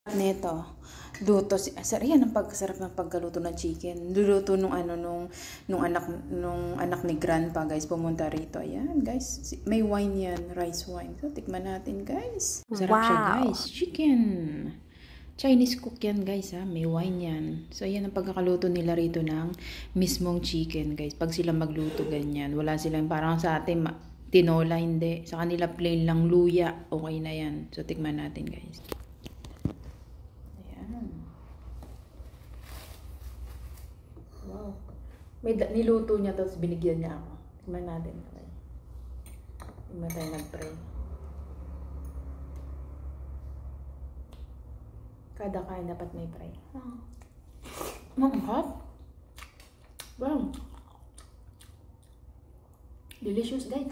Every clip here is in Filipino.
Neto, luto si yan ang pagkasarap ng pagkaluto ng chicken. Luluto nung anak ni grandpa, guys, pumunta rito. Ayan, guys, may wine yan, rice wine. So tikman natin, guys. Sarap siya, guys. Chicken. Chinese cook yan, guys, ha. May wine yan. So ayan ang pagkakaluto nila rito ng mismong chicken, guys. Pag sila magluto ganyan, wala silang parang sa atin tinola, hindi. Sa kanila plain lang luya. Okay na yan. So tikman natin, guys. Wow. Niluto niya tapos binigyan niya ako. Tingnan natin. Tingnan tayo nag-pray. Kada kain dapat may pray. Ang hot. Wow. Delicious, guys.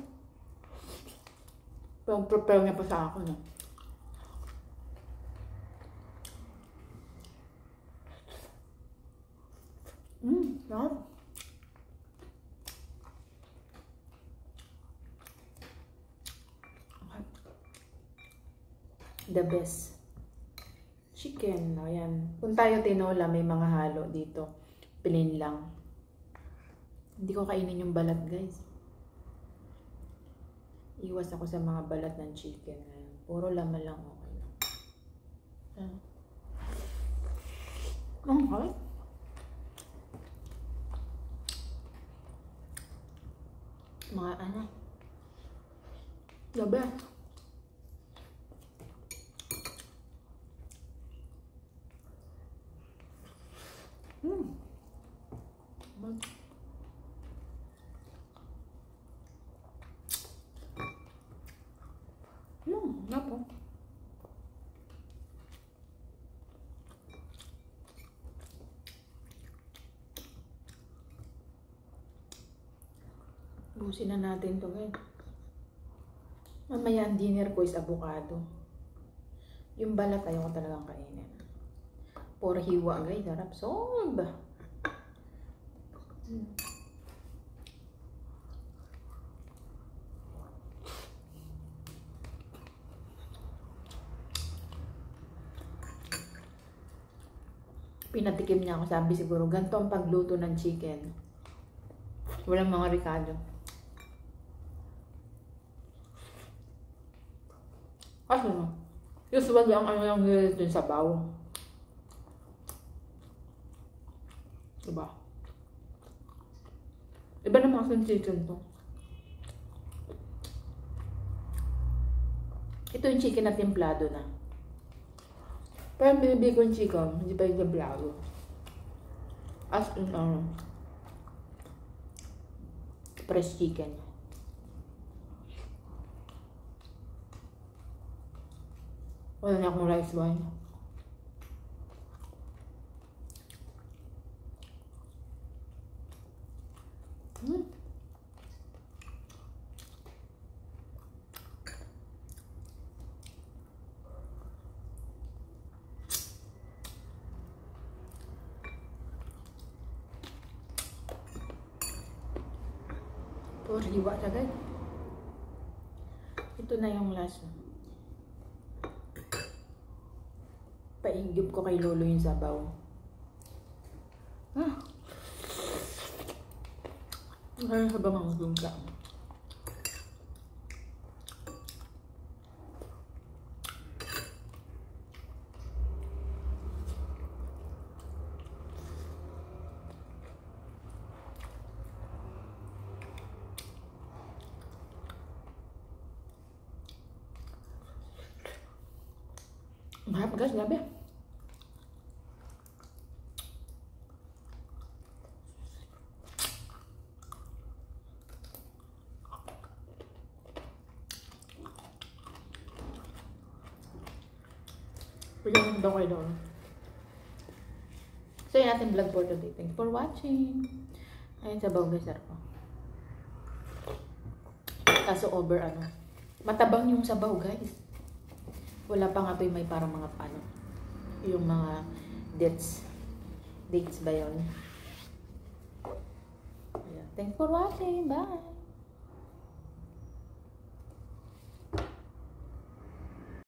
Pag-prepare niya pa sa akin. No? Sarap. The best. Chicken. Ayan. Kung tayo tinola, may mga halo dito. Plain lang. Hindi ko kainin yung balat, guys. Iwas ako sa mga balat ng chicken. Ayan. Puro laman lang. Okay lang. Ang hot. Mga anak. The best. Napo. Busin na natin to, guys. Mamaya ang dinner ko is avocado. Yung balat ayaw ko talagang kainin. Puro hiwa, guys. Sarap. Sob! Pinatikim niya ako. Sabi siguro, ganito ang pagluto ng chicken. Walang mga ricado. Kasi usually ang ano yung nililito yung sabaw. Diba? Iba naman kasi yung chicken to. Ito yung chicken na templado na. Pero binibig ko yung chicken, hindi pa yung templado. As in, fresh chicken. Wala na akong rice wine. Puro hiwa siya, guys. Ito na yung last. Paigib ko kay Lolo yung sabaw. Ang sabaw ang gungka. Mahap, guys, grabe. Bigyan daw kayo doon. So, yun natin vlog for today. Thanks for watching. Ayun, sabaw, guys, sarap po. Kaso over, matabang yung sabaw, guys. Wala pa nga pa may parang mga yung mga dates ba yun? Thanks for watching. Bye!